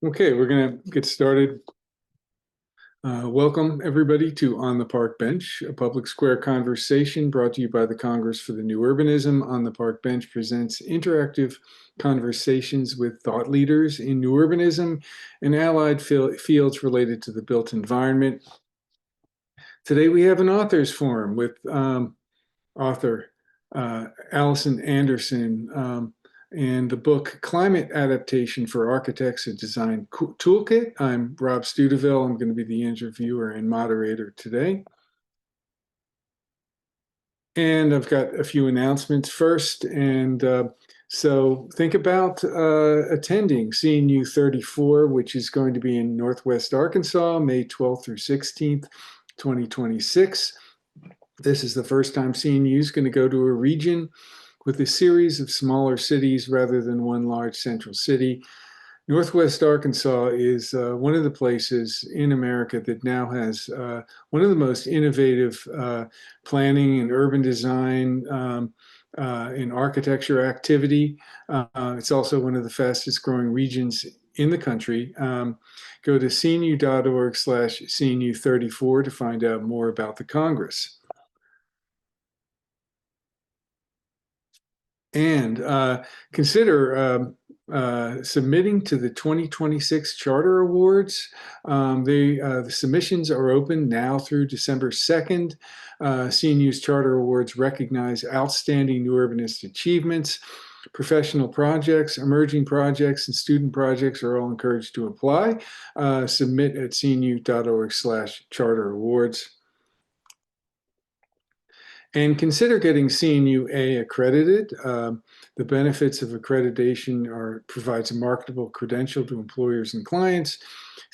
Okay, we're going to get started. Welcome, everybody, to On the Park Bench, a public square conversation brought to you by the Congress for the New Urbanism. On the Park Bench presents interactive conversations with thought leaders in new urbanism and allied fields related to the built environment. Today, we have an authors forum with author Allison Anderson. And the book Climate Adaptation for Architects, a Design Toolkit. I'm Rob Studeville. I'm going to be the interviewer and moderator today. And I've got a few announcements first. And so think about attending CNU 34, which is going to be in Northwest Arkansas, May 12th through 16th, 2026. This is the first time CNU is going to go to a region with a series of smaller cities rather than one large central city. Northwest Arkansas is one of the places in America that now has one of the most innovative planning and urban design and architecture activity. It's also one of the fastest growing regions in the country. Go to cnu.org/CNU34 to find out more about the Congress. And consider submitting to the 2026 Charter Awards. The submissions are open now through December 2nd. CNU's Charter Awards recognize outstanding new urbanist achievements. Professional projects, emerging projects, and student projects are all encouraged to apply. Submit at cnu.org/Charter Awards. And consider getting CNU-A accredited. The benefits of accreditation provides a marketable credential to employers and clients,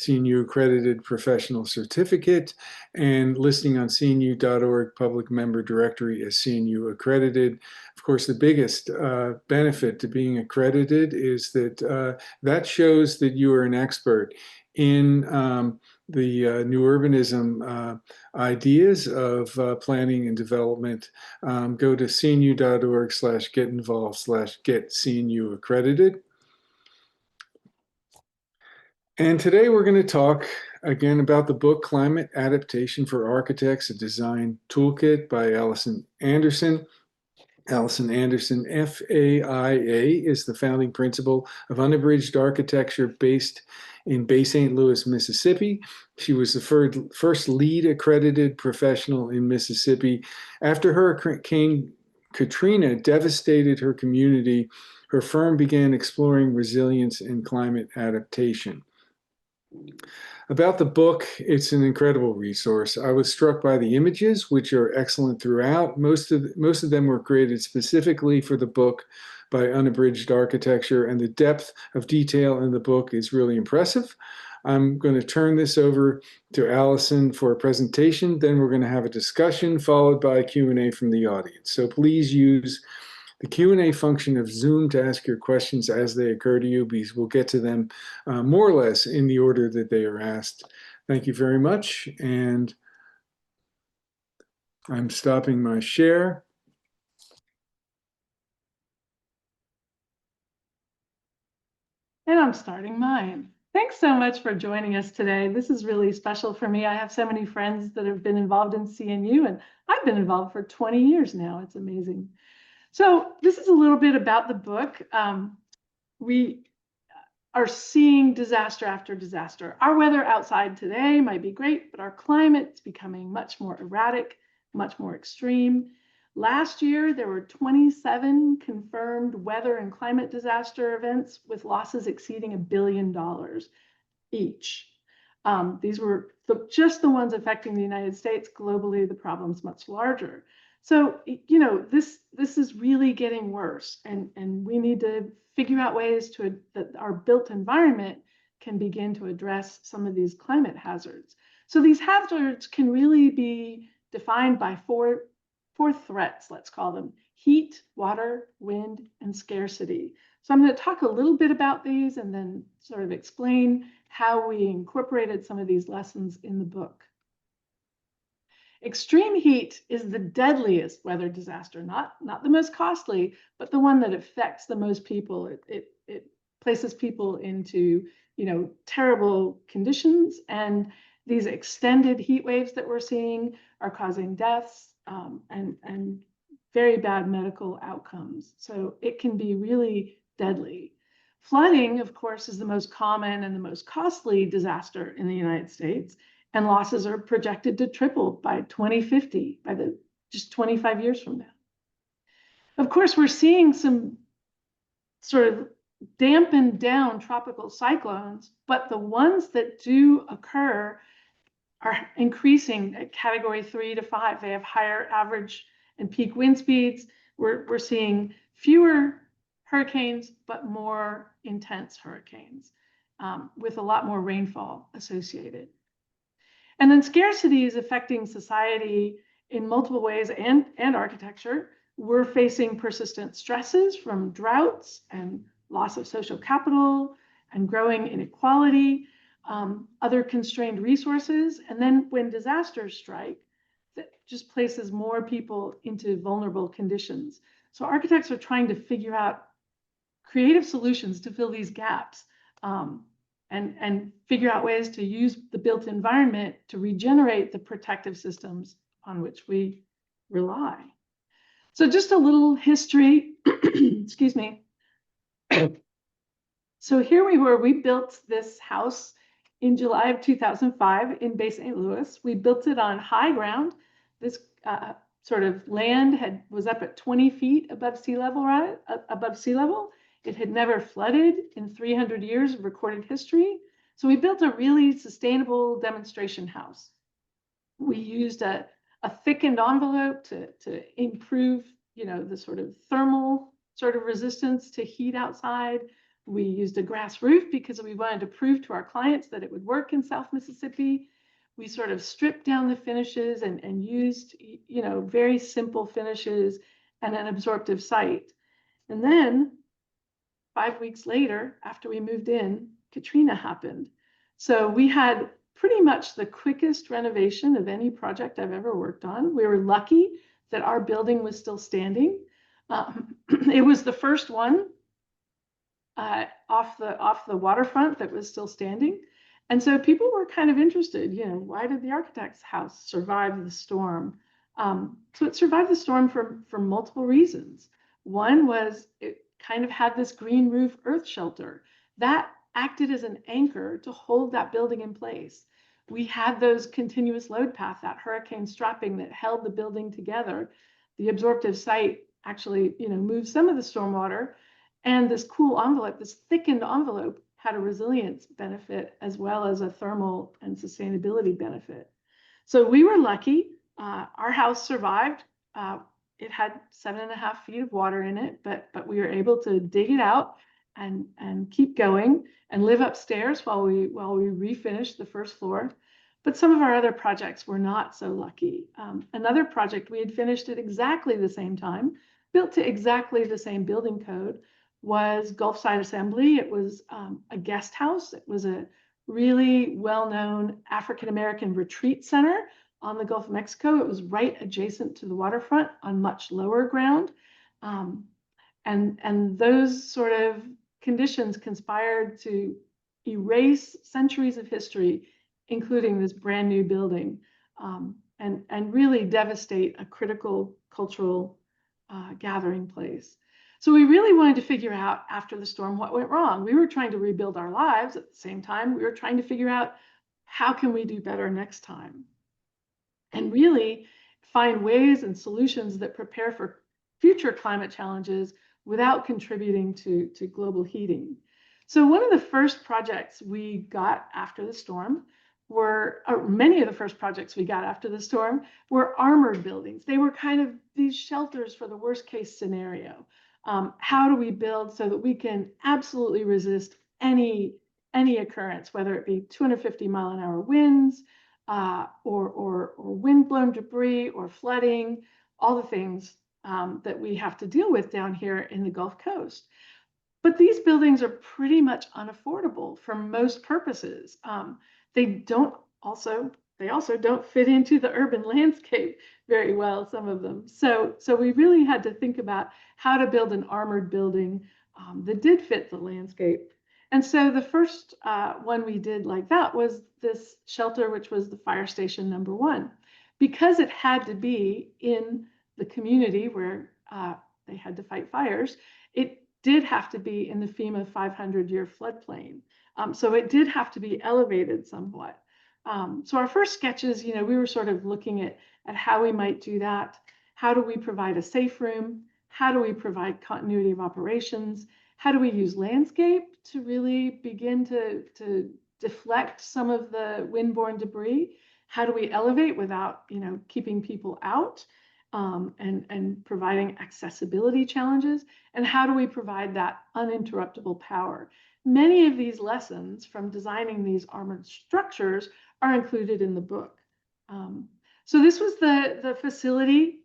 CNU accredited professional certificate, and listing on CNU.org public member directory as CNU accredited. Of course, the biggest benefit to being accredited is that that shows that you are an expert in the new urbanism ideas of planning and development. Go to cnu.org/get-involved/get-CNU accredited. And today we're going to talk again about the book Climate Adaptation for Architects, a Design Toolkit by Allison Anderson. Allison Anderson, FAIA, is the founding principal of Unabridged Architecture based in Bay St. Louis, Mississippi. She was the first LEED accredited professional in Mississippi. After Hurricane Katrina devastated her community, her firm began exploring resilience and climate adaptation. About the book, it's an incredible resource. I was struck by the images, which are excellent throughout. Most of them were created specifically for the book by Unabridged Architecture, and the depth of detail in the book is really impressive. I'm going to turn this over to Allison for a presentation. Then we're going to have a discussion followed by a Q&A from the audience. So please use the Q&A function of Zoom to ask your questions as they occur to you, because we'll get to them more or less in the order that they are asked. Thank you very much. And I'm stopping my share. And I'm starting mine. Thanks so much for joining us today. This is really special for me. I have so many friends that have been involved in CNU, and I've been involved for 20 years now. It's amazing. So this is a little bit about the book. We are seeing disaster after disaster. Our weather outside today might be great, but our climate's becoming much more erratic, much more extreme. Last year, there were 27 confirmed weather and climate disaster events with losses exceeding $1 billion each. These were just the ones affecting the United States. Globally, the problem's much larger. So, you know, this is really getting worse, and we need to figure out ways that our built environment can begin to address some of these climate hazards. So these hazards can really be defined by four threats, let's call them: heat, water, wind, and scarcity. So I'm going to talk a little bit about these and then sort of explain how we incorporated some of these lessons in the book. Extreme heat is the deadliest weather disaster, not the most costly, but the one that affects the most people. It places people into terrible conditions. And these extended heat waves that we're seeing are causing deaths and very bad medical outcomes. So it can be really deadly. Flooding, of course, is the most common and the most costly disaster in the United States, and losses are projected to triple by 2050, by just 25 years from now. Of course, we're seeing some sort of dampened down tropical cyclones, but the ones that do occur are increasing at category 3 to 5. They have higher average and peak wind speeds. We're seeing fewer hurricanes, but more intense hurricanes with a lot more rainfall associated. And then scarcity is affecting society in multiple ways and architecture. We're facing persistent stresses from droughts and loss of social capital and growing inequality, other constrained resources. And then when disasters strike, that just places more people into vulnerable conditions. So architects are trying to figure out creative solutions to fill these gaps. And figure out ways to use the built environment to regenerate the protective systems on which we rely. So just a little history, excuse me. So here we built this house in July of 2005 in Bay St. Louis. We built it on high ground. This sort of land was up at 20 feet above sea level, right? Above sea level. It had never flooded in 300 years of recorded history. So we built a really sustainable demonstration house. We used a thickened envelope to improve, the sort of thermal sort of resistance to heat outside. We used a grass roof because we wanted to prove to our clients that it would work in South Mississippi. We sort of stripped down the finishes and used, very simple finishes and an absorptive site. And then 5 weeks later, after we moved in, Katrina happened. So we had pretty much the quickest renovation of any project I've ever worked on. We were lucky that our building was still standing. It was the first one off the waterfront that was still standing. And so people were kind of interested, why did the architect's house survive the storm? So it survived the storm for multiple reasons. One was it kind of had this green roof earth shelter that acted as an anchor to hold that building in place. We had those continuous load path, that hurricane strapping that held the building together. The absorptive site actually, moved some of the stormwater, and this cool envelope, this thickened envelope, had a resilience benefit as well as a thermal and sustainability benefit. So we were lucky. Our house survived. It had 7.5 feet of water in it, but we were able to dig it out and keep going and live upstairs while we refinished the first floor. But some of our other projects were not so lucky. Another project we had finished at exactly the same time, built to exactly the same building code, was Gulfside Assembly. It was a guest house. It was a really well-known African-American retreat center on the Gulf of Mexico. It was right adjacent to the waterfront on much lower ground. And those sort of conditions conspired to erase centuries of history, including this brand new building, and really devastate a critical cultural gathering place. So we really wanted to figure out after the storm what went wrong. We were trying to rebuild our lives at the same time. We were trying to figure out how can we do better next time, and really find ways and solutions that prepare for future climate challenges without contributing to global heating. So one of the first projects we got after the storm many of the first projects we got after the storm were armored buildings. They were kind of these shelters for the worst case scenario. How do we build so that we can absolutely resist any occurrence, whether it be 250-mile-an-hour winds, or wind-blown debris or flooding, all the things that we have to deal with down here in the Gulf Coast. But these buildings are pretty much unaffordable for most purposes. They also don't fit into the urban landscape very well, some of them. So we really had to think about how to build an armored building that did fit the landscape. And so the first one we did like that was this shelter, which was the fire station number 1. Because it had to be in the community where they had to fight fires, it did have to be in the FEMA 500-year floodplain. So it did have to be elevated somewhat. So our first sketches, we were sort of looking at how we might do that. How do we provide a safe room? How do we provide continuity of operations? How do we use landscape to really begin to deflect some of the windborne debris? How do we elevate without, keeping people out and providing accessibility challenges? And how do we provide that uninterruptible power? Many of these lessons from designing these armored structures are included in the book. So this was the facility.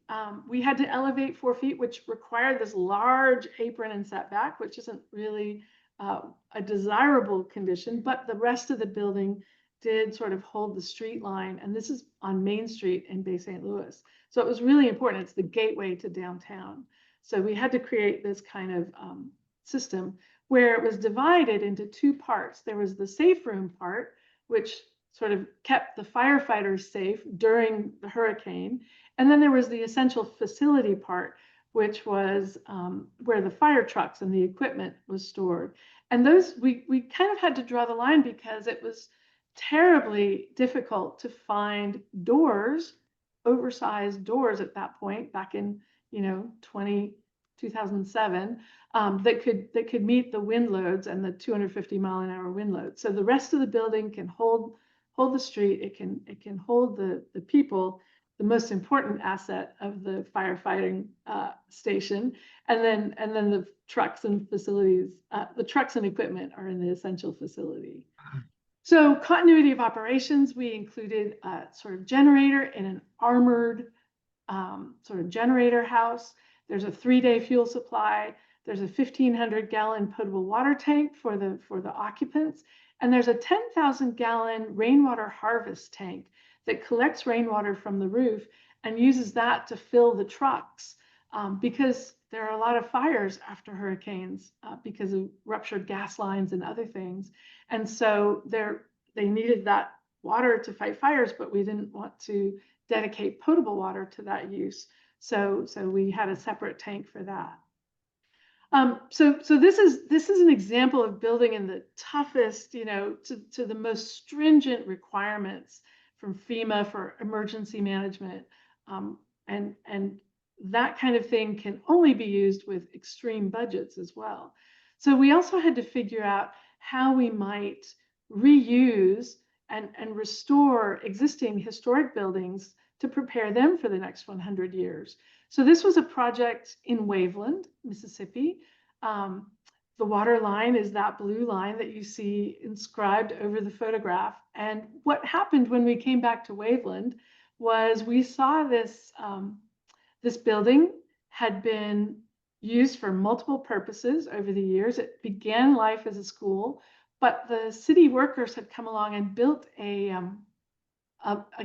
We had to elevate 4 feet, which required this large apron and setback, which isn't really a desirable condition, but the rest of the building did sort of hold the street line. And this is on Main Street in Bay St. Louis. So it was really important. It's the gateway to downtown. So we had to create this kind of system where it was divided into 2 parts. There was the safe room part, which sort of kept the firefighters safe during the hurricane. And then there was the essential facility part, which was where the fire trucks and the equipment was stored. And those, we kind of had to draw the line because it was terribly difficult to find doors, oversized doors at that point, back in 2007, that could meet the wind loads and the 250-mile-an-hour wind loads. So the rest of the building can hold the street. It can hold the people, the most important asset of the firefighting station, and then the trucks and facilities, the trucks and equipment are in the essential facility. So continuity of operations, we included a sort of generator in an armored sort of generator house. There's a 3-day fuel supply. There's a 1,500-gallon potable water tank for the occupants. And there's a 10,000-gallon rainwater harvest tank that collects rainwater from the roof and uses that to fill the trucks because there are a lot of fires after hurricanes because of ruptured gas lines and other things. And so they needed that water to fight fires, but we didn't want to dedicate potable water to that use. So we had a separate tank for that. So this is an example of building in the toughest, to the most stringent requirements from FEMA for emergency management. And that kind of thing can only be used with extreme budgets as well. So we also had to figure out how we might reuse and restore existing historic buildings to prepare them for the next 100 years. So this was a project in Waveland, Mississippi. The water line is that blue line that you see inscribed over the photograph. And what happened when we came back to Waveland was we saw this, this building had been used for multiple purposes over the years. It began life as a school, but the city workers had come along and built a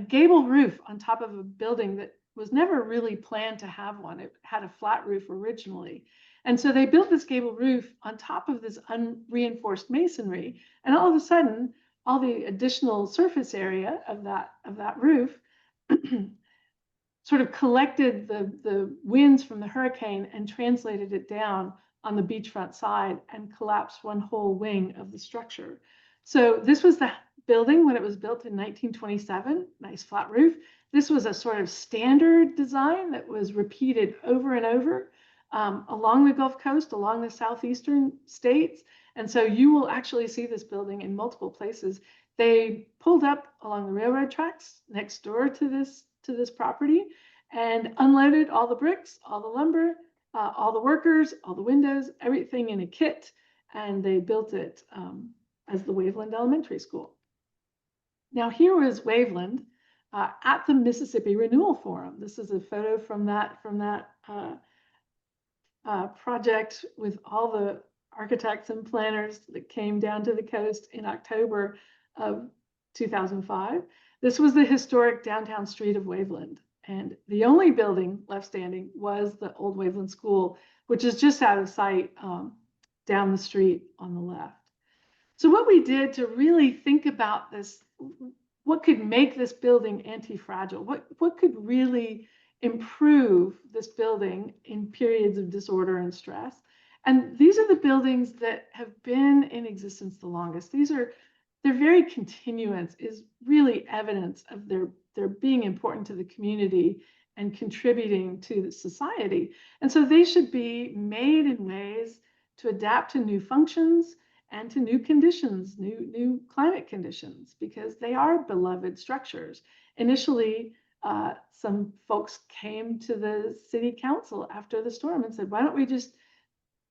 gable roof on top of a building that was never really planned to have one. It had a flat roof originally. And so they built this gable roof on top of this unreinforced masonry. And all of a sudden, all the additional surface area of that roof sort of collected the winds from the hurricane and translated it down on the beachfront side and collapsed one whole wing of the structure. So this was the building when it was built in 1927, nice flat roof. This was a sort of standard design that was repeated over and over along the Gulf Coast, along the southeastern states. And so you will actually see this building in multiple places. They pulled up along the railroad tracks next door to this property and unloaded all the bricks, all the lumber, all the workers, all the windows, everything in a kit. And they built it as the Waveland Elementary School. Now here was Waveland at the Mississippi Renewal Forum. This is a photo from that project with all the architects and planners that came down to the coast in October of 2005. This was the historic downtown street of Waveland. And the only building left standing was the old Waveland School, which is just out of sight down the street on the left. So what we did to really think about this, what could make this building anti-fragile? What could really improve this building in periods of disorder and stress? And these are the buildings that have been in existence the longest. Their very continuance is really evidence of their being important to the community and contributing to the society. And so they should be made in ways to adapt to new functions and to new conditions, new climate conditions, because they are beloved structures. Initially, some folks came to the city council after the storm and said, why don't we just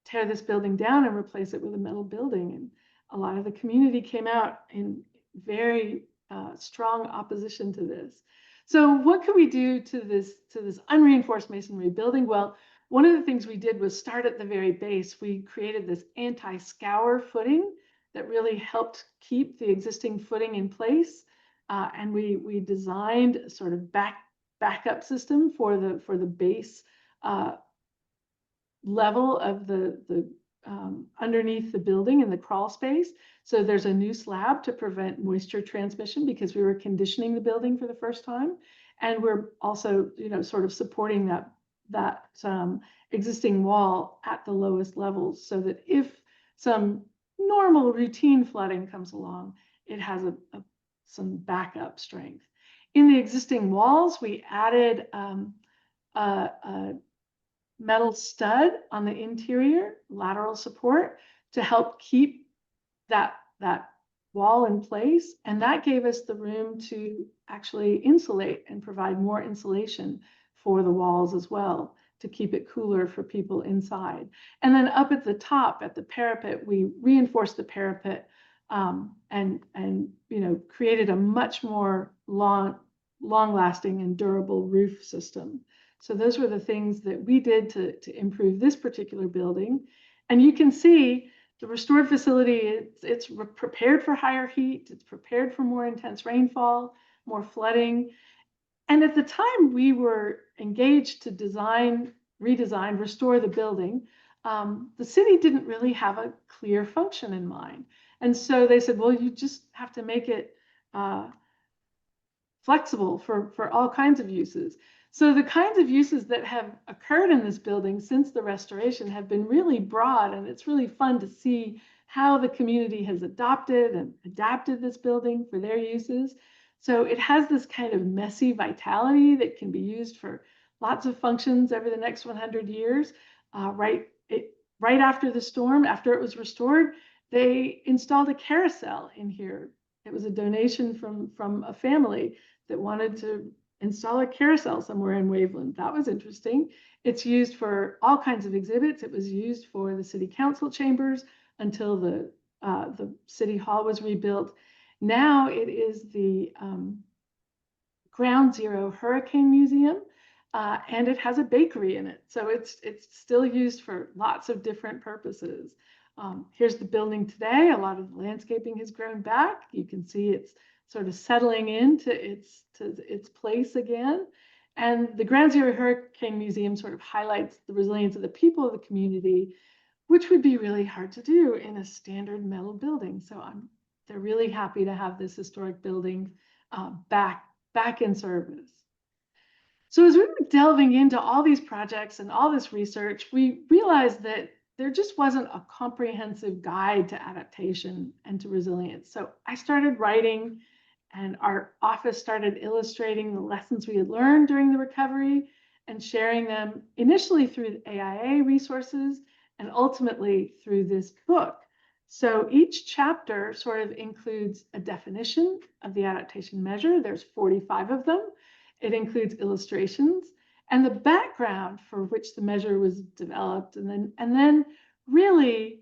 tear this building down and replace it with a metal building? And a lot of the community came out in very strong opposition to this. So what can we do to this unreinforced masonry building? Well, one of the things we did was start at the very base. We created this anti-scour footing that really helped keep the existing footing in place. And we designed a sort of backup system for the base level of the underneath the building in the crawl space. So there's a new slab to prevent moisture transmission because we were conditioning the building for the first time. And we're also, sort of supporting that existing wall at the lowest levels so that if some normal routine flooding comes along, it has some backup strength. In the existing walls, we added a metal stud on the interior, lateral support, to help keep that wall in place. And that gave us the room to actually insulate and provide more insulation for the walls as well, to keep it cooler for people inside. And then up at the top, at the parapet, we reinforced the parapet and created a much more long-lasting and durable roof system. So those were the things that we did to improve this particular building. And you can see the restored facility, it's prepared for higher heat, it's prepared for more intense rainfall, more flooding. And at the time we were engaged to redesign, restore the building, the city didn't really have a clear function in mind. And so they said, well, you just have to make it flexible for all kinds of uses. So the kinds of uses that have occurred in this building since the restoration have been really broad, and it's really fun to see how the community has adopted and adapted this building for their uses. So it has this kind of messy vitality that can be used for lots of functions over the next 100 years. Right after the storm, after it was restored, they installed a carousel in here. It was a donation from a family that wanted to install a carousel somewhere in Waveland. That was interesting. It's used for all kinds of exhibits. It was used for the city council chambers until the city hall was rebuilt. Now it is the Ground Zero Hurricane Museum, and it has a bakery in it. So it's still used for lots of different purposes. Here's the building today. A lot of the landscaping has grown back. You can see it's sort of settling into its place again. And the Ground Zero Hurricane Museum sort of highlights the resilience of the people of the community, which would be really hard to do in a standard metal building. So they're really happy to have this historic building back in service. So as we were delving into all these projects and all this research, we realized that there just wasn't a comprehensive guide to adaptation and to resilience. So I started writing, and our office started illustrating the lessons we had learned during the recovery and sharing them initially through the AIA resources and ultimately through this book. So each chapter sort of includes a definition of the adaptation measure. There's 45 of them. It includes illustrations and the background for which the measure was developed. And then really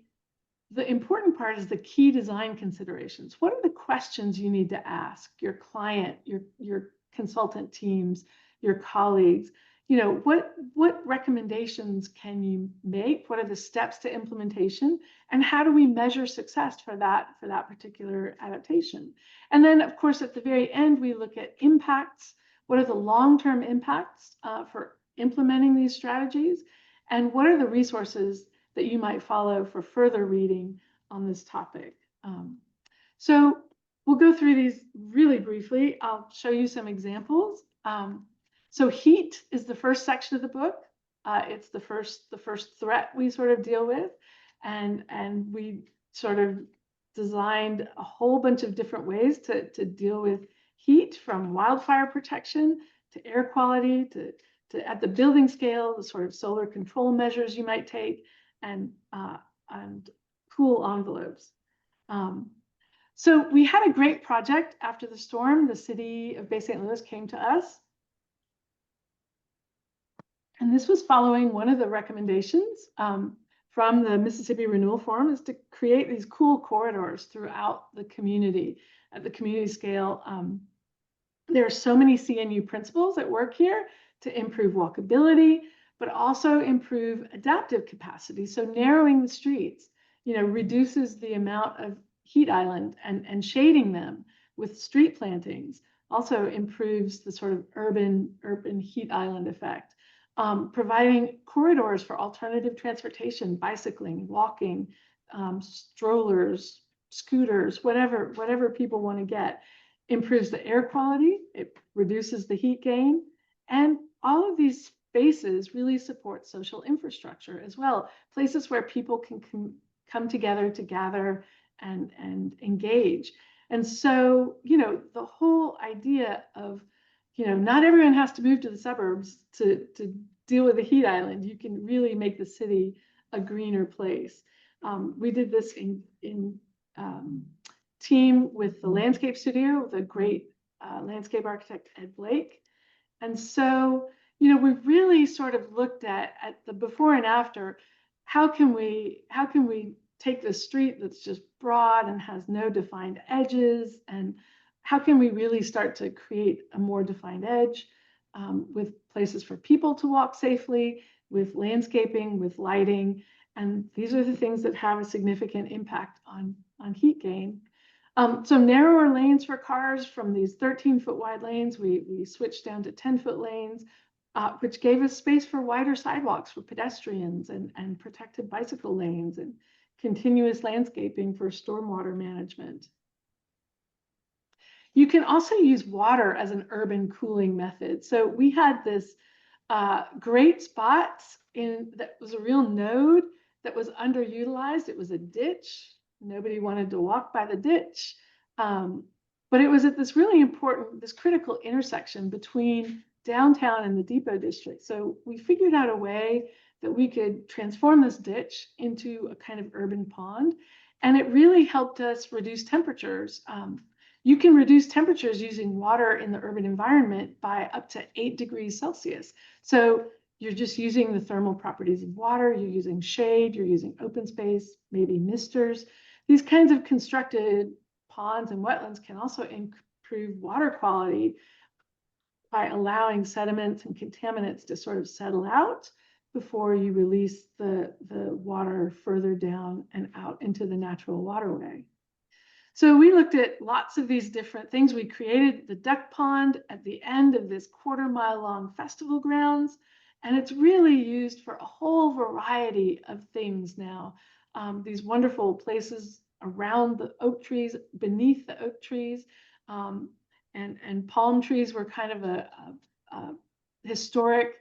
the important part is the key design considerations. What are the questions you need to ask your client, your consultant teams, your colleagues? What recommendations can you make? What are the steps to implementation? And how do we measure success for that particular adaptation? And then, of course, at the very end, we look at impacts. What are the long-term impacts for implementing these strategies? And what are the resources that you might follow for further reading on this topic? So we'll go through these really briefly. I'll show you some examples. So heat is the first section of the book. It's the first threat we sort of deal with, and we sort of designed a whole bunch of different ways to deal with heat, from wildfire protection to air quality to at the building scale, the sort of solar control measures you might take, and cool envelopes. So we had a great project after the storm. The city of Bay St. Louis came to us. And this was following one of the recommendations from the Mississippi Renewal Forum, is to create these cool corridors throughout the community at the community scale. There are so many CNU principles at work here to improve walkability, but also improve adaptive capacity. So narrowing the streets, reduces the amount of heat island, and shading them with street plantings also improves the sort of urban heat island effect. Providing corridors for alternative transportation, bicycling, walking, strollers, scooters, whatever people want to get, improves the air quality, it reduces the heat gain, and all of these spaces really support social infrastructure as well, places where people can come together to gather and engage. And so, the whole idea of, not everyone has to move to the suburbs to deal with the heat island. You can really make the city a greener place. We did this in team with the landscape studio, the great landscape architect Ed Blake. And so, we really sort of looked at the before and after. How can we take the street that's just broad and has no defined edges, and how can we really start to create a more defined edge with places for people to walk safely, with landscaping, with lighting? And these are the things that have a significant impact on heat gain. So narrower lanes for cars. From these 13-foot wide lanes, we switched down to 10-foot lanes, which gave us space for wider sidewalks for pedestrians, and protected bicycle lanes, and continuous landscaping for stormwater management. You can also use water as an urban cooling method. So we had this great spot that was a real node that was underutilized. It was a ditch. Nobody wanted to walk by the ditch. But it was at this really important, this critical intersection between downtown and the Depot District. So we figured out a way that we could transform this ditch into a kind of urban pond. And it really helped us reduce temperatures. You can reduce temperatures using water in the urban environment by up to 8 degrees Celsius. So you're just using the thermal properties of water, you're using shade, you're using open space, maybe misters. These kinds of constructed ponds and wetlands can also improve water quality by allowing sediments and contaminants to sort of settle out before you release the water further down and out into the natural waterway. So we looked at lots of these different things. We created the duck pond at the end of this 1/4-mile long festival grounds, and it's really used for a whole variety of things now. These wonderful places around the oak trees, beneath the oak trees, and palm trees were kind of a historic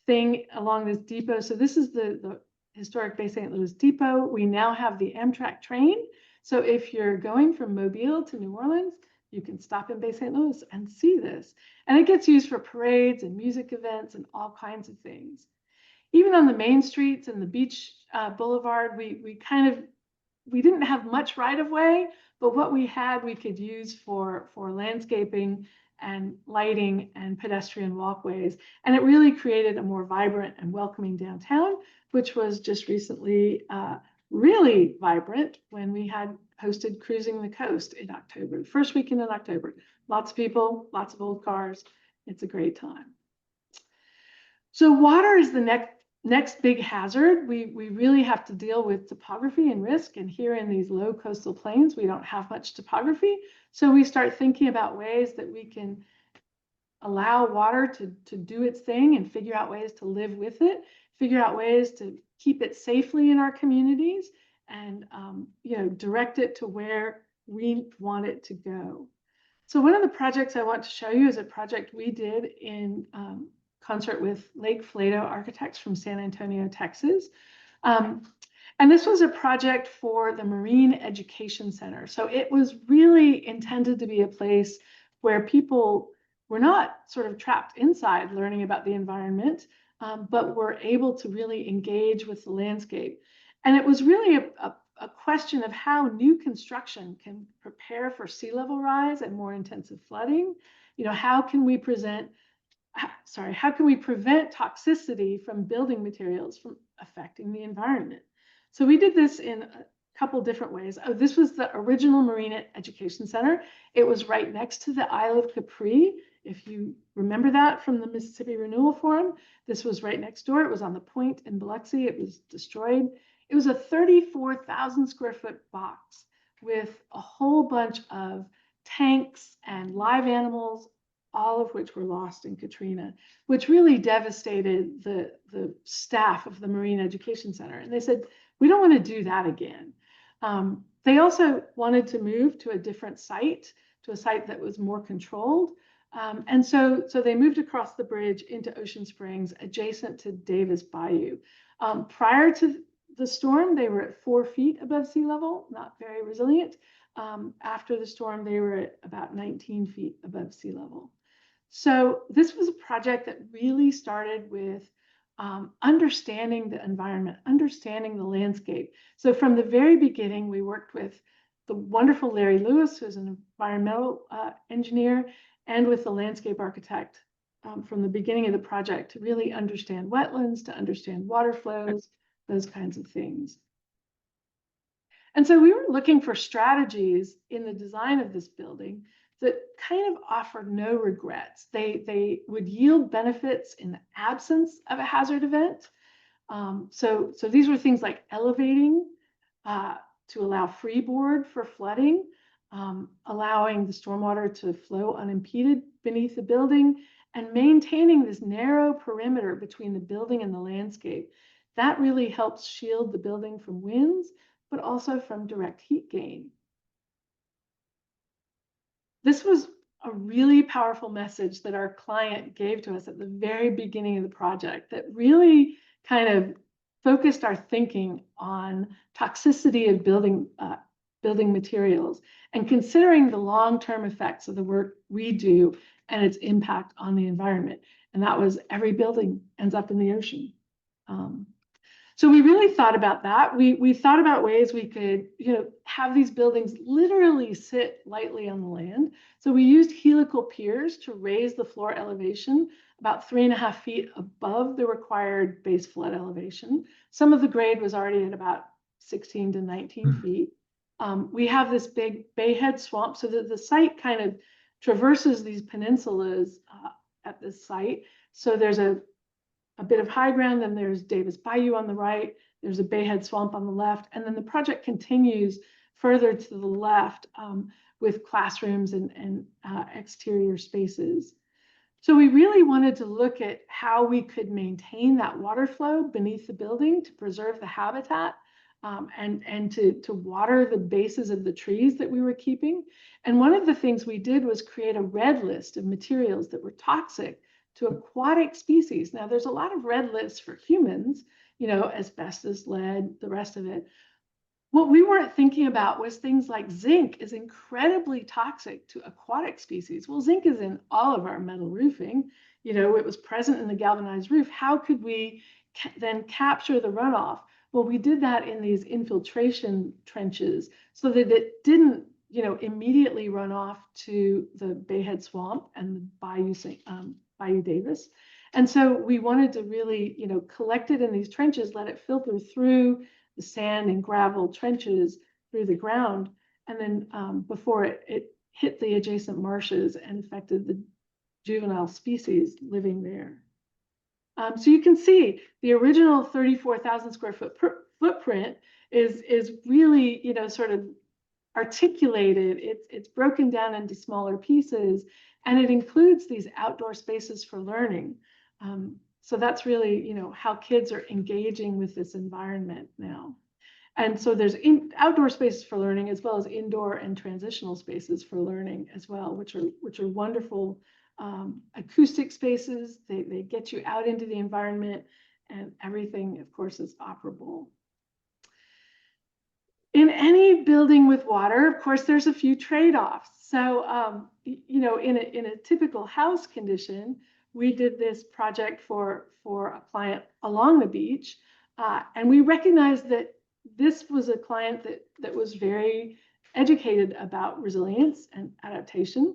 thing along this depot. So this is the historic Bay St. Louis Depot. We now have the Amtrak train. So if you're going from Mobile to New Orleans, you can stop in Bay St. Louis and see this. And it gets used for parades and music events and all kinds of things. Even on the main streets and the beach boulevard, we didn't have much right of way, but what we had we could use for landscaping and lighting and pedestrian walkways. And it really created a more vibrant and welcoming downtown, which was just recently really vibrant when we had hosted Cruising the Coast in October, the first weekend in October. Lots of people, lots of old cars. It's a great time. So water is the next big hazard. We really have to deal with topography and risk. And here in these low coastal plains, we don't have much topography. So we start thinking about ways that we can allow water to do its thing and figure out ways to live with it, figure out ways to keep it safely in our communities, and direct it to where we want it to go. So one of the projects I want to show you is a project we did in concert with Lake Flato architects from San Antonio, Texas. And this was a project for the Marine Education Center. So it was really intended to be a place where people were not sort of trapped inside learning about the environment, but were able to really engage with the landscape. And it was really a question of how new construction can prepare for sea level rise and more intensive flooding. How can we how can we prevent toxicity from building materials from affecting the environment? So we did this in a couple different ways. Oh, this was the original Marine Education Center. It was right next to the Isle of Capri. If you remember that from the Mississippi Renewal Forum, this was right next door. It was on the point in Biloxi. It was destroyed. It was a 34,000 square foot box with a whole bunch of tanks and live animals, all of which were lost in Katrina, which really devastated the staff of the Marine Education Center. And they said, we don't want to do that again. They also wanted to move to a different site, to a site that was more controlled. And so they moved across the bridge into Ocean Springs, adjacent to Davis Bayou. Prior to the storm, they were at 4 feet above sea level, not very resilient. After the storm, they were at about 19 feet above sea level. So this was a project that really started with understanding the environment, understanding the landscape. So from the very beginning, we worked with the wonderful Larry Lewis, who's an environmental engineer, and with the landscape architect from the beginning of the project to really understand wetlands, to understand water flows, those kinds of things. And so we were looking for strategies in the design of this building that kind of offered no regrets. They would yield benefits in the absence of a hazard event. So these were things like elevating to allow freeboard for flooding, allowing the stormwater to flow unimpeded beneath the building, and maintaining this narrow perimeter between the building and the landscape. That really helps shield the building from winds, but also from direct heat gain. This was a really powerful message that our client gave to us at the very beginning of the project that really kind of focused our thinking on toxicity of building materials and considering the long-term effects of the work we do and its impact on the environment. And that was every building ends up in the ocean. So we really thought about that. We thought about ways we could, have these buildings literally sit lightly on the land. So we used helical piers to raise the floor elevation about 3.5 feet above the required base flood elevation. Some of the grade was already at about 16 to 19 feet. We have this big bayhead swamp so that the site kind of traverses these peninsulas at this site. So there's a bit of high ground, then there's Davis Bayou on the right, there's a bayhead swamp on the left, and then the project continues further to the left with classrooms and exterior spaces. So we really wanted to look at how we could maintain that water flow beneath the building to preserve the habitat and to water the bases of the trees that we were keeping. And one of the things we did was create a red list of materials that were toxic to aquatic species. Now, there's a lot of red lists for humans, asbestos, lead, the rest of it. What we weren't thinking about was things like zinc is incredibly toxic to aquatic species. Well, zinc is in all of our metal roofing. It was present in the galvanized roof. How could we then capture the runoff? Well, we did that in these infiltration trenches so that it didn't, immediately run off to the Bayhead Swamp and the Bayou Davis. And so we wanted to really, collect it in these trenches, let it filter through the sand and gravel trenches through the ground. And then before it hit the adjacent marshes and affected the juvenile species living there. So you can see the original 34,000 square foot footprint is really, sort of articulated. It's broken down into smaller pieces, and it includes these outdoor spaces for learning. So that's really, how kids are engaging with this environment now. And so there's outdoor spaces for learning as well as indoor and transitional spaces for learning as well, which are wonderful acoustic spaces. They get you out into the environment, and everything, of course, is operable. In any building with water, of course, there's a few trade-offs. So, you know, in a typical house condition, we did this project for a client along the beach, and we recognized that this was a client that was very educated about resilience and adaptation.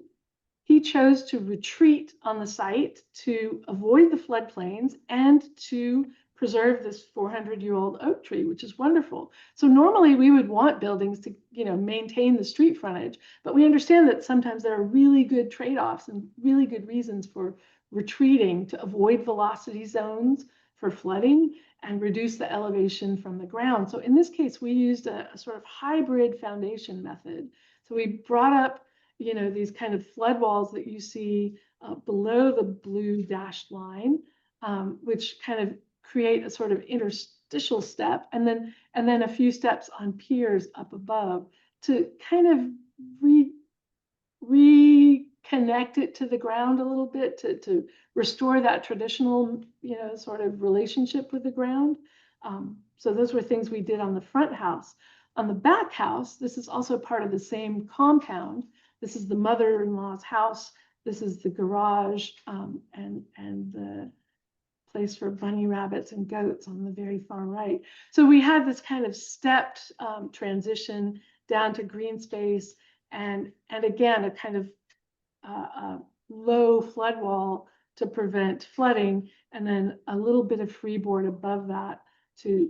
He chose to retreat on the site to avoid the floodplains and to preserve this 400-year-old oak tree, which is wonderful. So normally we would want buildings to, you know, maintain the street frontage, but we understand that sometimes there are really good trade-offs and really good reasons for retreating to avoid velocity zones for flooding and reduce the elevation from the ground. So in this case, we used a sort of hybrid foundation method. So we brought up, you know, these kind of flood walls that you see below the blue dashed line, which kind of create a sort of interstitial step, and then a few steps on piers up above to kind of reconnect it to the ground a little bit, to restore that traditional, you know, sort of relationship with the ground. So those were things we did on the front house. On the back house, this is also part of the same compound. This is the mother-in-law's house. This is the garage, and the place for bunny rabbits and goats on the very far right. So we had this kind of stepped transition down to green space, and again, a kind of low flood wall to prevent flooding, and then a little bit of freeboard above that to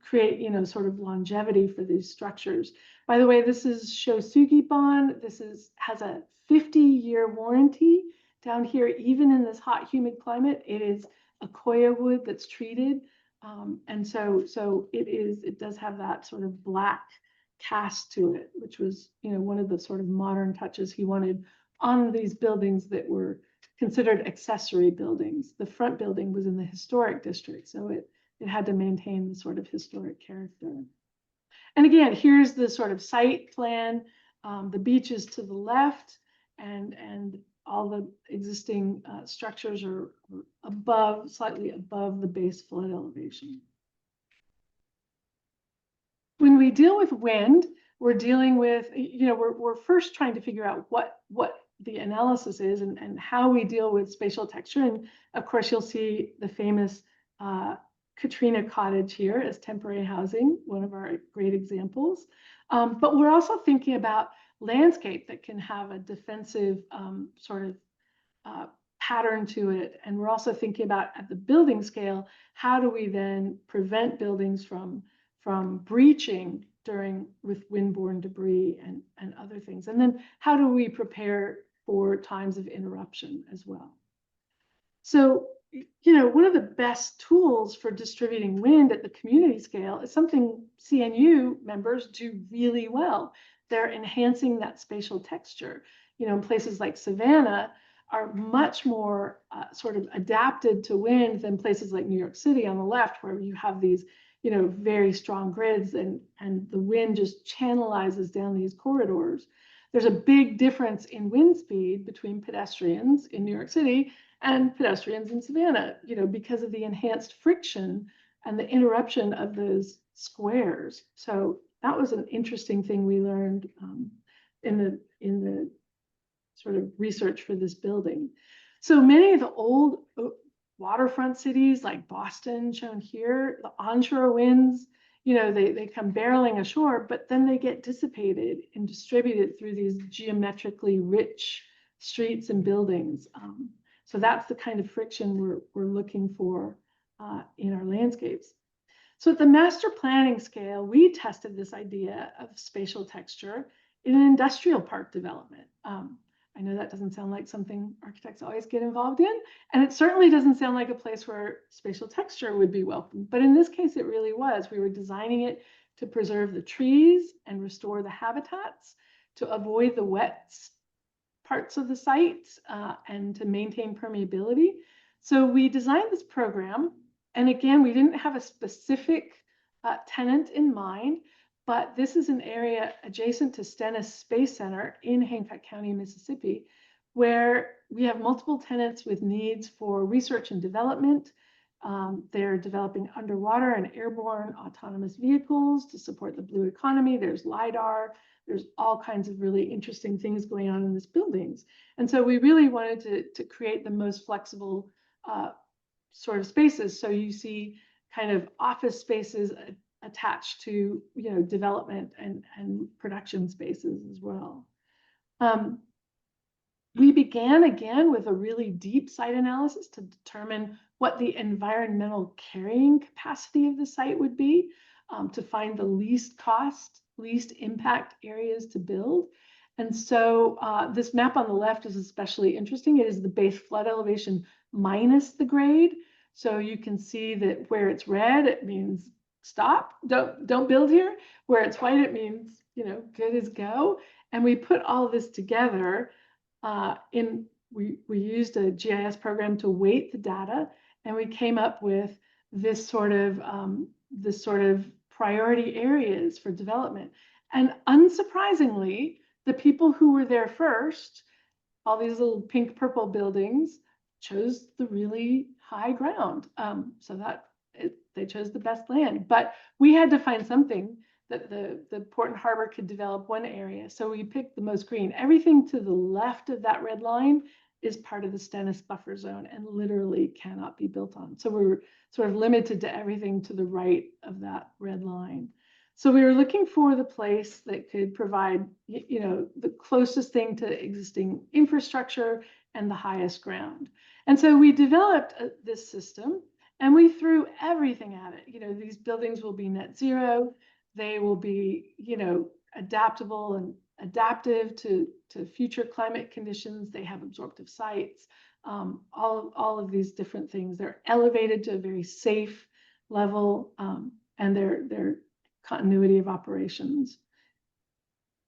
create, you know, sort of longevity for these structures. By the way, this is Shosugi bond. This has a 50-year warranty. Down here, even in this hot, humid climate, it is Akoya wood that's treated, and so it does have that sort of black cast to it, which was, you know, one of the sort of modern touches he wanted on these buildings that were considered accessory buildings. The front building was in the historic district, so it had to maintain the sort of historic character. And again, here's the sort of site plan. The beach is to the left, and all the existing structures are above, slightly above the base flood elevation. When we deal with wind, we're dealing with, you know, we're first trying to figure out what the analysis is and how we deal with spatial texture. And of course, you'll see the famous Katrina cottage here as temporary housing, one of our great examples. But we're also thinking about landscape that can have a defensive sort of pattern to it. And we're also thinking about, at the building scale, how do we then prevent buildings from breaching with windborne debris and other things? And then how do we prepare for times of interruption as well? So, you know, one of the best tools for distributing wind at the community scale is something CNU members do really well. They're enhancing that spatial texture. You know, in places like Savannah are much more sort of adapted to wind than places like New York City on the left, where you have these, you know, very strong grids, and the wind just channelizes down these corridors. There's a big difference in wind speed between pedestrians in New York City and pedestrians in Savannah, you know, because of the enhanced friction and the interruption of those squares. So that was an interesting thing we learned in the sort of research for this building. So many of the old waterfront cities like Boston, shown here, the onshore winds, you know, they come barreling ashore, but then they get dissipated and distributed through these geometrically rich streets and buildings. So that's the kind of friction we're looking for in our landscapes. So at the master planning scale, we tested this idea of spatial texture in an industrial park development. I know that doesn't sound like something architects always get involved in, and it certainly doesn't sound like a place where spatial texture would be welcome. But in this case, it really was. We were designing it to preserve the trees and restore the habitats, to avoid the wet parts of the site, and to maintain permeability. So we designed this program, and again, we didn't have a specific tenant in mind, but this is an area adjacent to Stennis Space Center in Hancock County, Mississippi, where we have multiple tenants with needs for research and development. They're developing underwater and airborne autonomous vehicles to support the blue economy. There's LiDAR. There's all kinds of really interesting things going on in these buildings. And so we really wanted to create the most flexible sort of spaces. So you see kind of office spaces attached to, development and production spaces as well. We began again with a really deep site analysis to determine what the environmental carrying capacity of the site would be, to find the least cost, least impact areas to build. And so this map on the left is especially interesting. It is the base flood elevation minus the grade. So you can see that where it's red, it means stop, don't build here. Where it's white, it means, good as go. And we put all of this together we used a GIS program to weight the data, and we came up with this sort of priority areas for development. And unsurprisingly, the people who were there first, all these little pink purple buildings, chose the really high ground. So that they chose the best land. But we had to find something that the port and harbor could develop one area. So we picked the most green. Everything to the left of that red line is part of the Stennis buffer zone and literally cannot be built on. So we were sort of limited to everything to the right of that red line. So we were looking for the place that could provide, the closest thing to existing infrastructure and the highest ground. And so we developed this system, and we threw everything at it. These buildings will be net zero. They will be, adaptable and adaptive to future climate conditions. They have absorptive sites, all of these different things. They're elevated to a very safe level, and they're continuity of operations.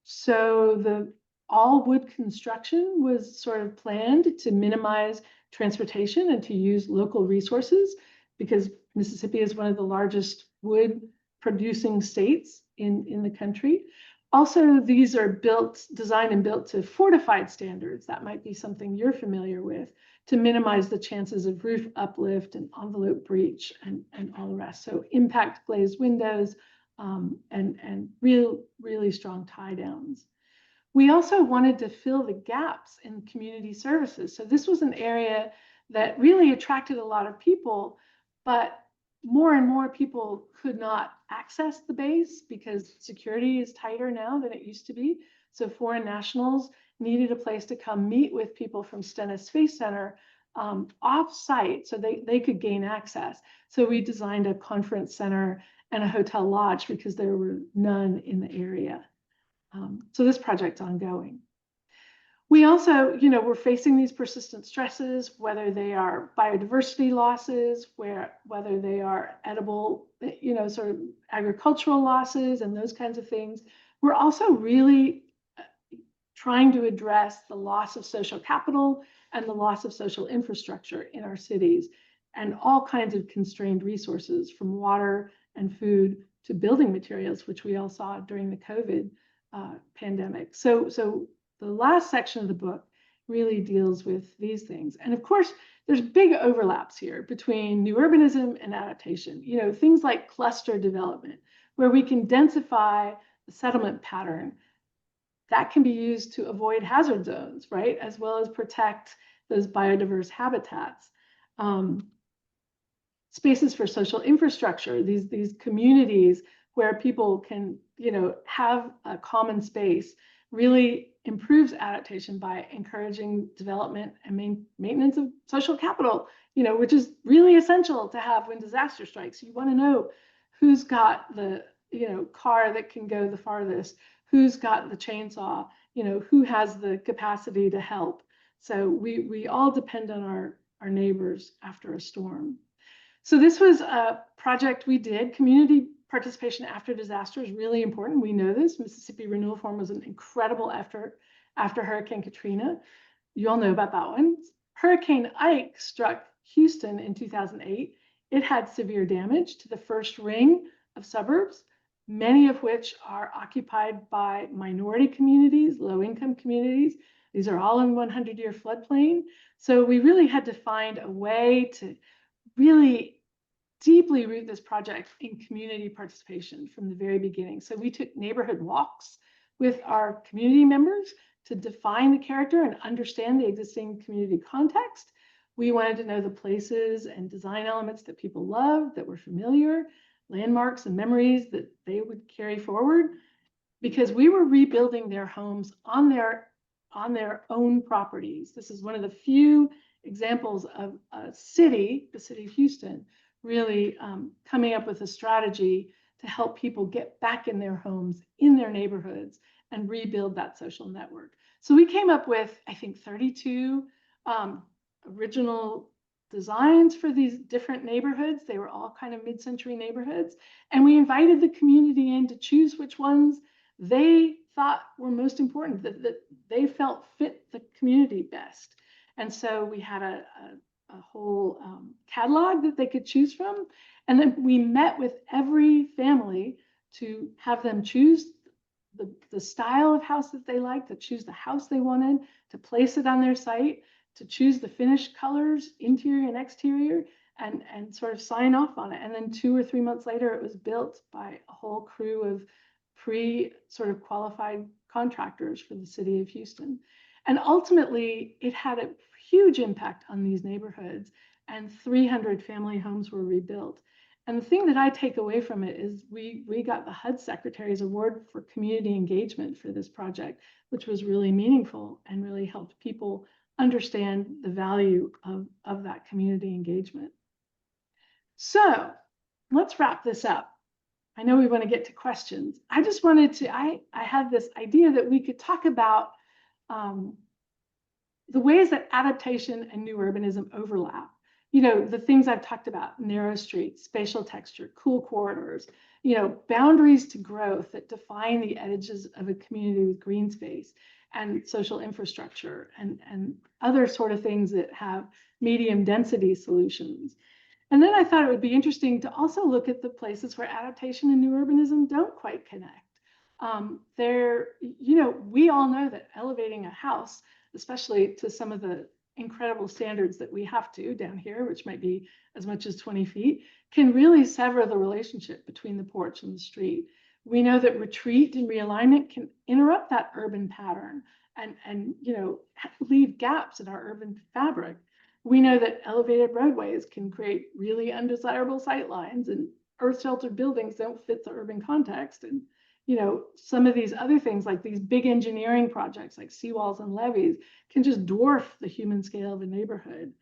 So the all wood construction was sort of planned to minimize transportation and to use local resources, because Mississippi is one of the largest wood producing states in the country. Also, these are designed and built to fortified standards. That might be something you're familiar with, to minimize the chances of roof uplift and envelope breach and all the rest. So impact glazed windows, and really strong tie downs. We also wanted to fill the gaps in community services. So this was an area that really attracted a lot of people, but more and more people could not access the base because security is tighter now than it used to be. So foreign nationals needed a place to come meet with people from Stennis Space Center off-site so they could gain access. So we designed a conference center and a hotel lodge because there were none in the area. So this project's ongoing. We also, we're facing these persistent stresses, whether they are biodiversity losses, whether they are edible, sort of agricultural losses and those kinds of things. We're also really trying to address the loss of social capital and the loss of social infrastructure in our cities, and all kinds of constrained resources, from water and food to building materials, which we all saw during the COVID pandemic. So the last section of the book really deals with these things. And of course, there's big overlaps here between new urbanism and adaptation. Things like cluster development, where we can densify the settlement pattern. That can be used to avoid hazard zones, right? As well as protect those biodiverse habitats. Spaces for social infrastructure, these communities where people can, have a common space, really improves adaptation by encouraging development and maintenance of social capital, which is really essential to have when disaster strikes. You want to know who's got the, car that can go the farthest, who's got the chainsaw, who has the capacity to help. So we all depend on our neighbors after a storm. So this was a project we did. Community participation after disaster is really important. We know this. Mississippi Renewal Forum was an incredible effort after Hurricane Katrina. You all know about that one. Hurricane Ike struck Houston in 2008. It had severe damage to the first ring of suburbs, many of which are occupied by minority communities, low-income communities. These are all in 100-year floodplain. So we really had to find a way to really deeply root this project in community participation from the very beginning. So we took neighborhood walks with our community members to define the character and understand the existing community context. We wanted to know the places and design elements that people loved, that were familiar, landmarks and memories that they would carry forward, because we were rebuilding their homes on their own properties. This is one of the few examples of a city, the city of Houston, really coming up with a strategy to help people get back in their homes, in their neighborhoods, and rebuild that social network. So we came up with, I think, 32 original designs for these different neighborhoods. They were all kind of mid-century neighborhoods. And we invited the community in to choose which ones they thought were most important, that they felt fit the community best. And so we had a whole catalog that they could choose from. And then we met with every family to have them choose the style of house that they liked, to choose the house they wanted, to place it on their site, to choose the finish colors, interior and exterior, and sort of sign off on it. And then 2 or 3 months later, it was built by a whole crew of sort of qualified contractors for the city of Houston. And ultimately, it had a huge impact on these neighborhoods, and 300 family homes were rebuilt. And the thing that I take away from it is we got the HUD Secretary's Award for Community Engagement for this project, which was really meaningful and really helped people understand the value of that community engagement. So let's wrap this up. I know we want to get to questions. I just wanted to, I had this idea that we could talk about the ways that adaptation and new urbanism overlap. You know, the things I've talked about: narrow streets, spatial texture, cool corridors, you know, boundaries to growth that define the edges of a community with green space and social infrastructure, and other sort of things that have medium density solutions. And then I thought it would be interesting to also look at the places where adaptation and new urbanism don't quite connect. You know, we all know that elevating a house, especially to some of the incredible standards that we have to down here, which might be as much as 20 feet, can really sever the relationship between the porch and the street. We know that retreat and realignment can interrupt that urban pattern and you know, leave gaps in our urban fabric. We know that elevated roadways can create really undesirable sight lines, and earth sheltered buildings don't fit the urban context. And you know, some of these other things, like these big engineering projects like seawalls and levees, can just dwarf the human scale of a neighborhood.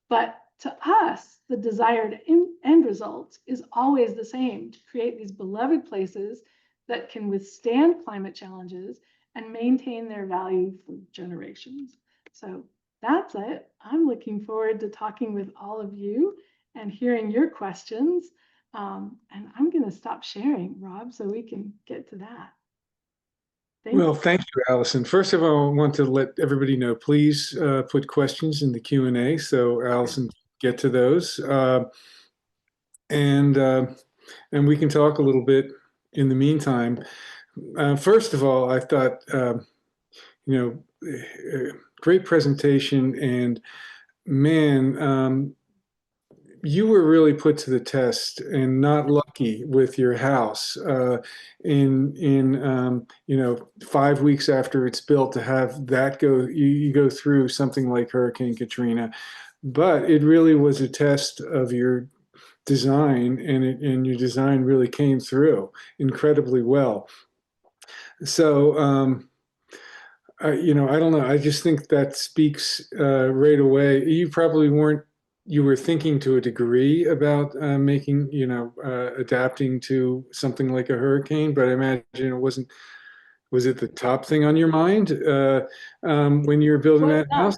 But to us, the desired end result is always the same: to create these beloved places that can withstand climate challenges and maintain their value for generations. So that's it. I'm looking forward to talking with all of you and hearing your questions. And I'm going to stop sharing, Rob, so we can get to that. Well, thank you, Allison. First of all, I want to let everybody know, please put questions in the Q&A so Allison can get to those. And we can talk a little bit in the meantime. First of all, I thought, you know, great presentation, and man, you were really put to the test and not lucky with your house in you know, 5 weeks after it's built, to have that you go through something like Hurricane Katrina. But it really was a test of your design, and your design really came through incredibly well. So you know, I don't know. I just think that speaks right away. You probably weren't, you were thinking to a degree about making, you know, adapting to something like a hurricane, but I imagine it wasn't, was it the top thing on your mind when you were building that house?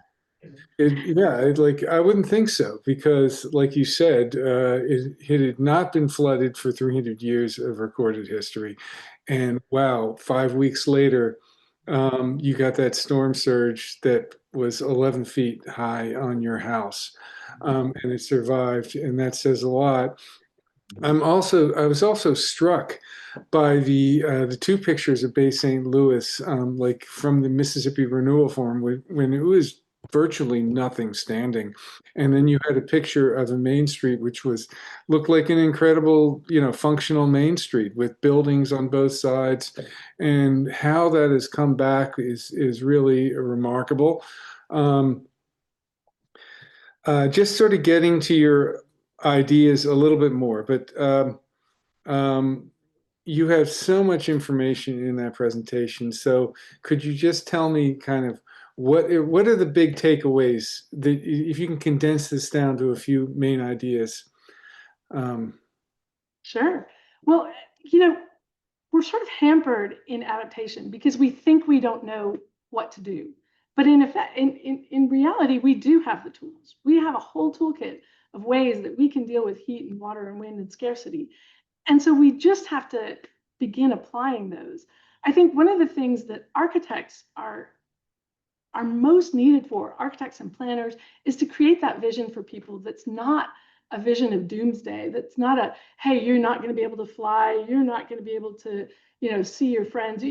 Like, I wouldn't think so, because like you said, it had not been flooded for 300 years of recorded history. And wow, 5 weeks later, you got that storm surge that was 11 feet high on your house, and it survived, and that says a lot. I was also struck by the two pictures of Bay St. Louis, like from the Mississippi Renewal Forum, when it was virtually nothing standing, and then you had a picture of a Main Street which was looked like an incredible, functional Main Street with buildings on both sides, and how that has come back is really remarkable. Um, just sort of getting to your ideas a little bit more, but. Um, you have so much information in that presentation. So could you just tell me kind of what are the big takeaways that if you can condense this down to a few main ideas? Um, Sure. Well, you know, we're sort of hampered in adaptation because we think we don't know what to do. But in effect, in reality, we do have the tools. We have a whole toolkit of ways that we can deal with heat and water and wind and scarcity. And so we just have to begin applying those. I think one of the things that architects are most needed for, architects and planners, is to create that vision for people that's not a vision of doomsday, that's not a, hey, you're not going to be able to fly, you're not going to be able to, see your friends,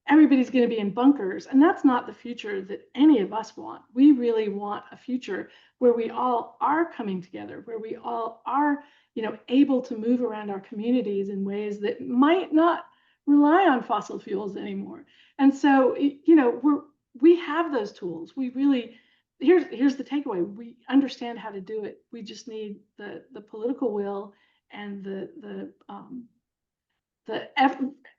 everybody's going to be in bunkers. And that's not the future that any of us want. We really want a future where we all are coming together, where we all are, able to move around our communities in ways that might not rely on fossil fuels anymore. And so, we have those tools. We really, here's the takeaway. We understand how to do it. We just need the political will and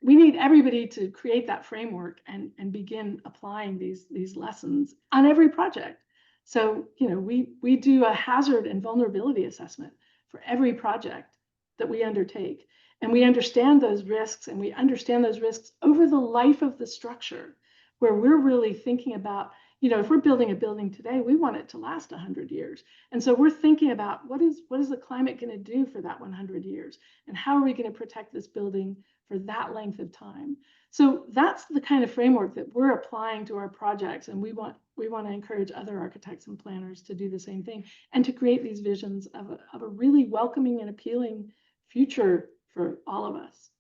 we need everybody to create that framework and begin applying these lessons on every project. So, we do a hazard and vulnerability assessment for every project that we undertake. And we understand those risks, and we understand those risks over the life of the structure, where we're really thinking about, if we're building a building today, we want it to last 100 years. And so we're thinking about what is the climate going to do for that 100 years? And how are we going to protect this building for that length of time? So that's the kind of framework that we're applying to our projects. And we want to encourage other architects and planners to do the same thing and to create these visions of a really welcoming and appealing future for all of us.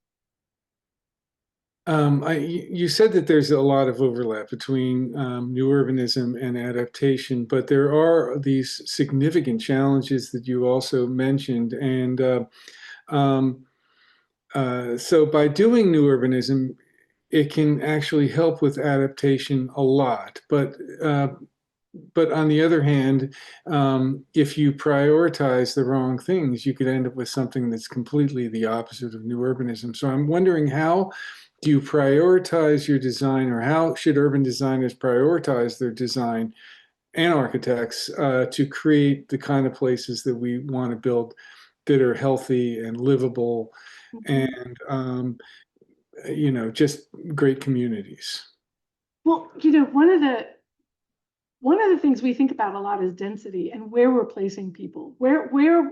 you said that there's a lot of overlap between new urbanism and adaptation, but there are these significant challenges that you also mentioned. And um, so by doing new urbanism, it can actually help with adaptation a lot. But on the other hand, if you prioritize the wrong things, you could end up with something that's completely the opposite of new urbanism. So I'm wondering, how do you prioritize your design, or how should urban designers prioritize their design and architects to create the kind of places that we want to build that are healthy and livable Mhm. and just great communities? Well, one of the things we think about a lot is density and where we're placing people. Where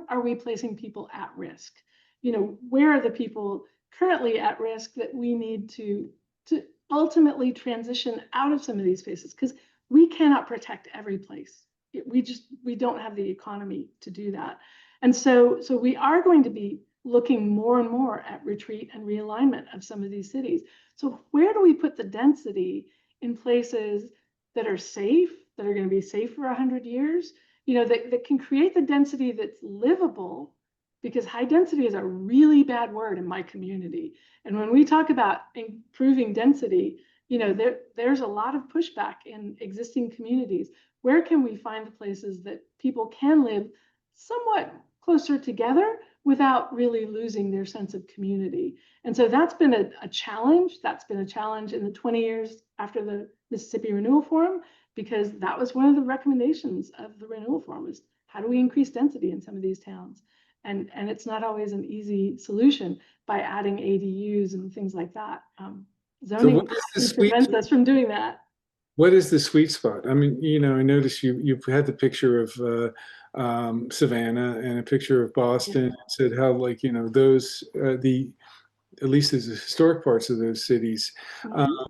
are we placing people at risk? Where are the people currently at risk that we need to ultimately transition out of some of these spaces? Because we cannot protect every place. We don't have the economy to do that. And so we are going to be looking more and more at retreat and realignment of some of these cities. So where do we put the density in places that are safe, that are going to be safe for 100 years, that can create the density that's livable, because high density is a really bad word in my community. And when we talk about improving density, there's a lot of pushback in existing communities. Where can we find the places that people can live somewhat closer together without really losing their sense of community? And so that's been a challenge. That's been a challenge in the 20 years after the Mississippi Renewal Forum, because that was one of the recommendations of the Renewal Forum, is how do we increase density in some of these towns? And it's not always an easy solution by adding ADUs and things like that. So Zoning often sweet prevents us from doing that. what is the sweet spot? I mean, I noticed you had the picture of Savannah and a picture of Yeah. Boston, and said how, like, those the at least there's the historic parts of those cities. Uh, Mhm.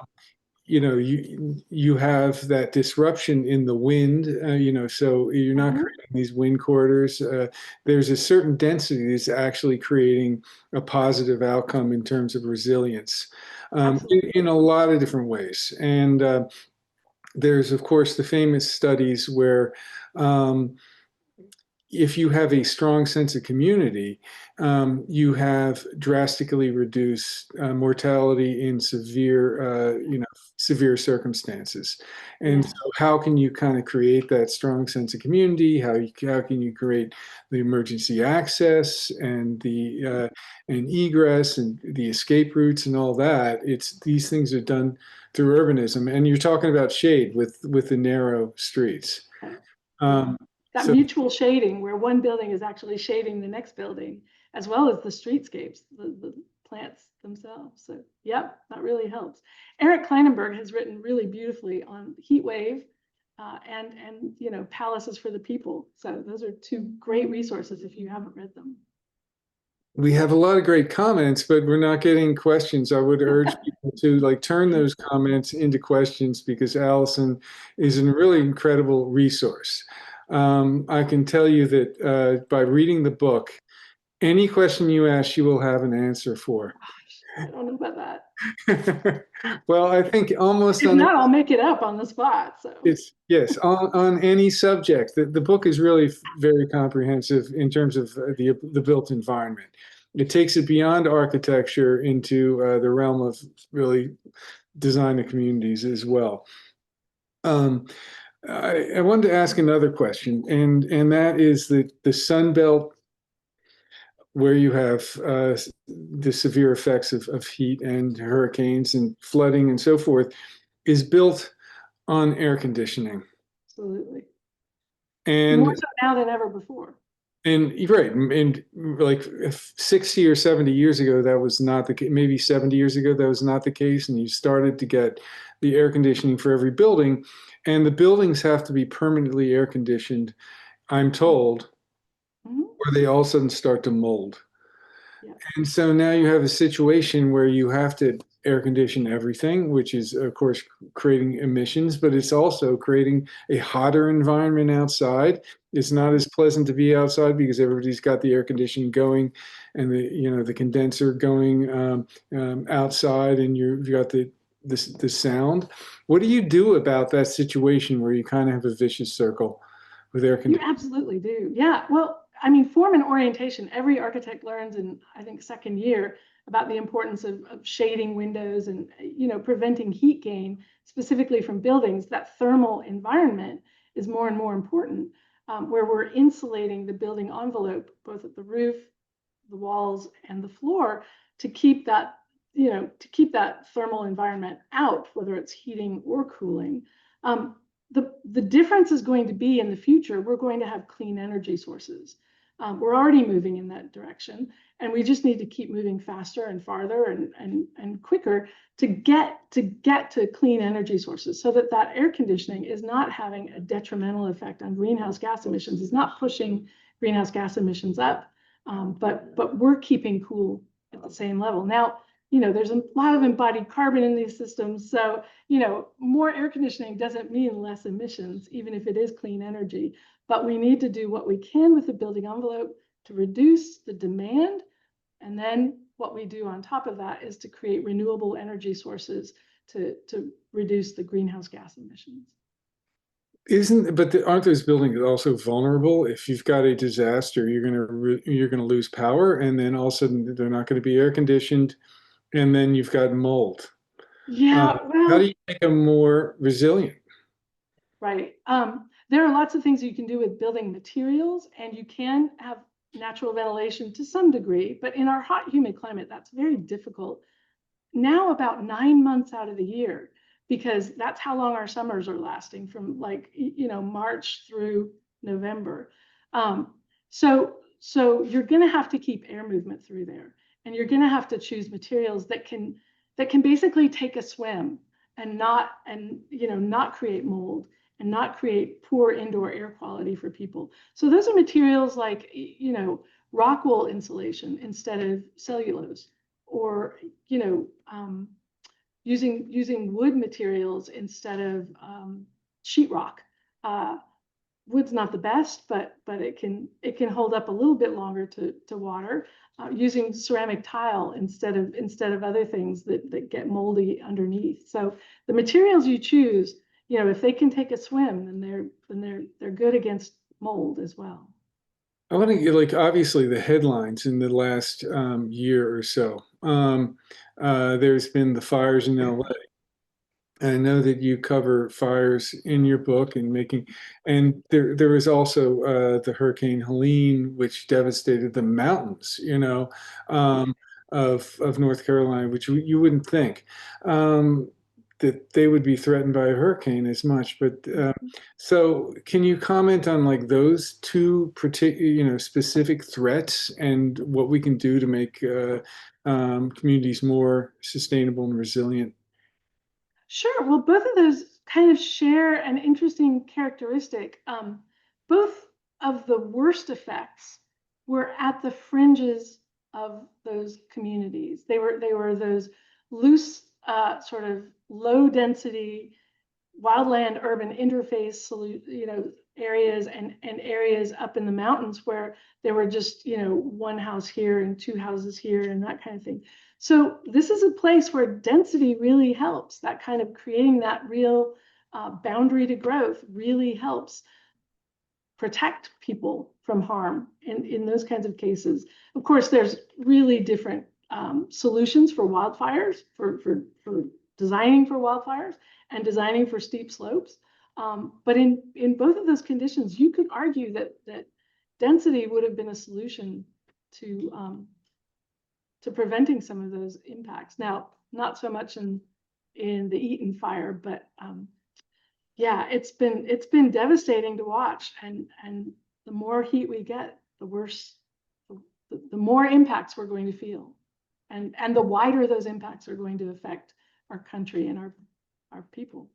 you have that disruption in the wind, so you're not Mhm. creating these wind corridors. There's a certain density that's actually creating a positive outcome in terms of resilience, Absolutely. in a lot of different ways. And there's, of course, the famous studies where if you have a strong sense of community, you have drastically reduced mortality in severe circumstances. And Yeah. so, how can you kind of create that strong sense of community? How can you create the emergency access and the and egress and the escape routes and all that? It's these things are done through urbanism, and you're talking about shade with the narrow streets. Right. Yeah. Um, That so mutual shading where one building is actually shading the next building, as well as the streetscapes, the plants themselves. So, yep, that really helps. Eric Kleinenberg has written really beautifully on heat wave and palaces for the people. So those are two great resources if you haven't read them. we have a lot of great comments, but we're not getting questions. I would urge people to like turn those comments into questions because Allison is a really incredible resource. I can tell you that by reading the book, any question you ask, she will have an answer for. Gosh, I don't know about that. Well, I think almost If on not, I'll make it up on the spot. So, it's yes, on any subject. The book is really very comprehensive in terms of the built environment. It takes it beyond architecture into the realm of really design of communities as well. Um, I wanted to ask another question, and that is the Sun Belt, where you have the severe effects of heat and hurricanes and flooding and so forth, is built on air conditioning. absolutely. More And so now than ever before. And you're right, and like 60 or 70 years ago, that was not the case. Maybe 70 years ago, that was not the case. And you started to get the air conditioning for every building, and the buildings have to be permanently air conditioned, I'm told, Mhm. or they all of a sudden start to mold. Yeah. And so now you have a situation where you have to air condition everything, which is, of course, creating emissions, but it's also creating a hotter environment outside. It's not as pleasant to be outside because everybody's got the air conditioning going and the condenser going outside, and you've got the sound. What do you do about that situation where you kind of have a vicious circle with air You conditioning? absolutely do. Yeah. Well, I mean, form and orientation, every architect learns in, I think, second year about the importance of shading windows and, preventing heat gain specifically from buildings. That thermal environment is more and more important, where we're insulating the building envelope, both at the roof, the walls, and the floor to keep that, thermal environment out, whether it's heating or cooling. Um, the difference is going to be in the future, we're going to have clean energy sources. We're already moving in that direction, and we just need to keep moving faster and farther and quicker to get to clean energy sources so that that air conditioning is not having a detrimental effect on greenhouse gas emissions, is not pushing greenhouse gas emissions up, but we're keeping cool at the same level. Now, there's a lot of embodied carbon in these systems, so more air conditioning doesn't mean less emissions, even if it is clean energy. But we need to do what we can with the building envelope to reduce the demand. And then what we do on top of that is to create renewable energy sources to reduce the greenhouse gas emissions. Aren't those buildings also vulnerable? If you've got a disaster, you're gonna lose power, and then all of a sudden they're not going to be air conditioned, and then you've got mold. Uh, Yeah, how do well, you make them more resilient? right. There are lots of things you can do with building materials, and you can have natural ventilation to some degree, but in our hot, humid climate, that's very difficult now about 9 months out of the year, because that's how long our summers are lasting, from like, March through November. Um, so you're going to have to keep air movement through there, and you're going to have to choose materials that can basically take a swim and not create mold and not create poor indoor air quality for people. So those are materials like, rock wool insulation instead of cellulose, or you know um, using wood materials instead of sheetrock. Wood's not the best, but it can hold up a little bit longer to water. Using ceramic tile instead of other things that get moldy underneath. So the materials you choose, if they can take a swim, then they're good against mold as well. I want to get like obviously the headlines in the last year or so. There's been the fires in LA. I know that you cover fires in your book and and there was also the Hurricane Helene, which devastated the mountains, of North Carolina, which you wouldn't think that they would be threatened by a hurricane as much. But so, can you comment on like those two particular, specific threats and what we can do to make communities more sustainable and resilient? Sure. Well, both of those kind of share an interesting characteristic. Both of the worst effects were at the fringes of those communities. They were those loose, sort of low density wildland urban interface, areas and areas up in the mountains where there were just, one house here and two houses here and that kind of thing. So this is a place where density really helps. That kind of creating that real boundary to growth really helps protect people from harm in those kinds of cases. Of course, there's really different solutions for wildfires, for designing for wildfires and designing for steep slopes. But in both of those conditions, you could argue that density would have been a solution to preventing some of those impacts. Now, not so much in the Eaton fire, but yeah, it's been devastating to watch. And the more heat we get, the worse, the more impacts we're going to feel, and the wider those impacts are going to affect our country and our people.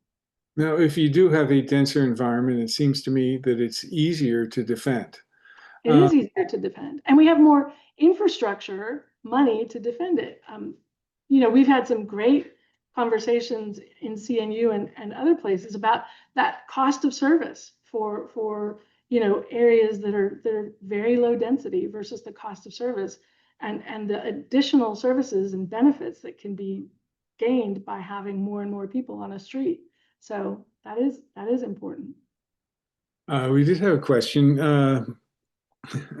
Now, if you do have a denser environment, it seems to me that it's easier to defend. It is easier to defend, and we have more infrastructure money to defend it. We've had some great conversations in CNU and other places about that cost of service for areas that are very low density versus the cost of service, and the additional services and benefits that can be gained by having more and more people on a street. So that is important. We did have a question.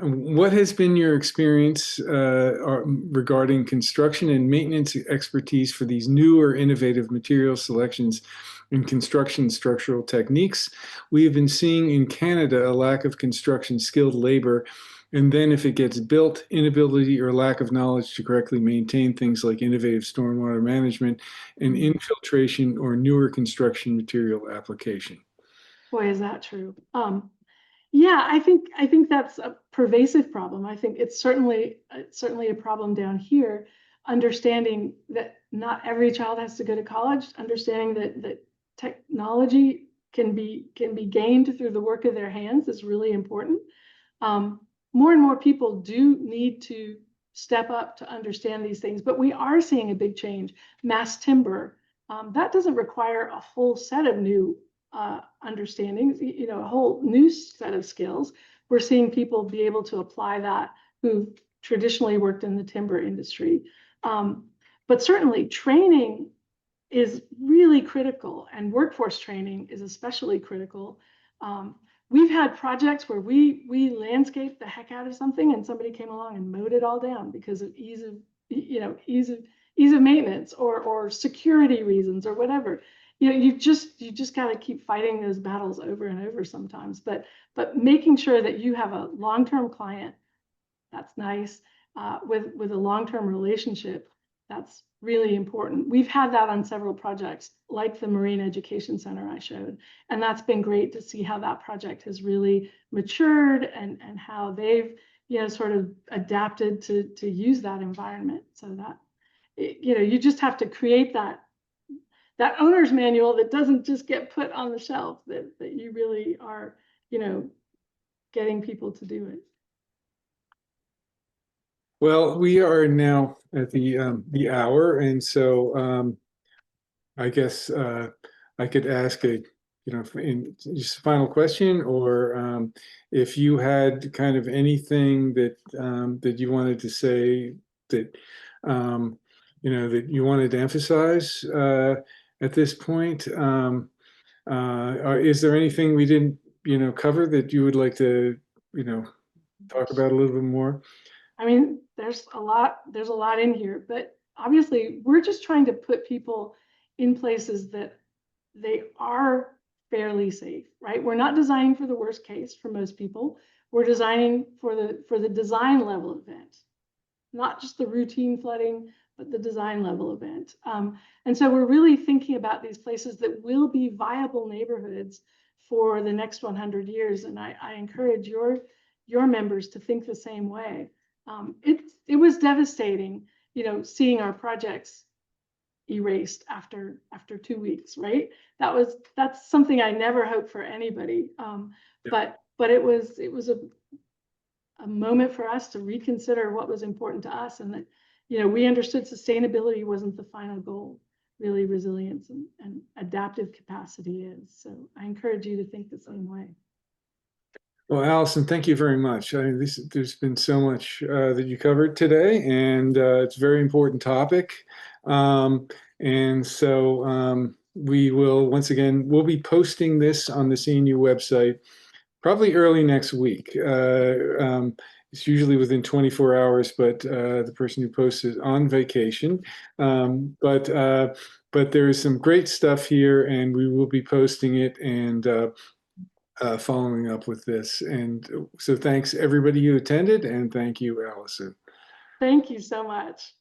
What has been your experience regarding construction and maintenance expertise for these newer innovative material selections and construction structural techniques? We have been seeing in Canada a lack of construction skilled labor, and then if it gets built, inability or lack of knowledge to correctly maintain things like innovative stormwater management and infiltration or newer construction material application. Boy, is that true. Yeah, I think that's a pervasive problem. I think it's certainly a problem down here. Understanding that not every child has to go to college, understanding that technology can be gained through the work of their hands is really important. More and more people do need to step up to understand these things, but we are seeing a big change. Mass timber, that doesn't require a whole set of new understandings, a whole new set of skills. We're seeing people be able to apply that who've traditionally worked in the timber industry. But certainly training is really critical, and workforce training is especially critical. We've had projects where we landscaped the heck out of something and somebody came along and mowed it all down because of ease of maintenance or security reasons or whatever. You just got to keep fighting those battles over and over sometimes. But making sure that you have a long-term client, that's nice. With a long-term relationship, that's really important. We've had that on several projects, like the Marine Education Center I showed, and that's been great to see how that project has really matured and how they've sort of adapted to use that environment. So that you just have to create that owner's manual that doesn't just get put on the shelf, that you really are getting people to do it. Well, we are now at the hour, and so I guess I could ask just a final question, or if you had kind of anything that you wanted to say that that you wanted to emphasize at this point. Is there anything we didn't cover that you would like to you know talk about a little bit more? I mean, there's a lot in here, but obviously we're just trying to put people in places that they are fairly safe, right? We're not designing for the worst case for most people. We're designing for the design level event, not just the routine flooding, but the design level event. And so we're really thinking about these places that will be viable neighborhoods for the next 100 years. And I encourage your members to think the same way. It was devastating, seeing our projects erased after 2 weeks, right? That's something I never hoped for anybody. But it was a moment for us to reconsider what was important to us, and that we understood sustainability wasn't the final goal. Really, resilience and adaptive capacity is. So I encourage you to think the same way. Well, Allison, thank you very much. There's been so much that you covered today, and it's a very important topic. And so we will, once again, we'll be posting this on the CNU website probably early next week. It's usually within 24 hours, but the person who posts is on vacation. But there is some great stuff here, and we will be posting it and following up with this. And so thanks everybody who attended, and thank you, Allison. Thank you so much.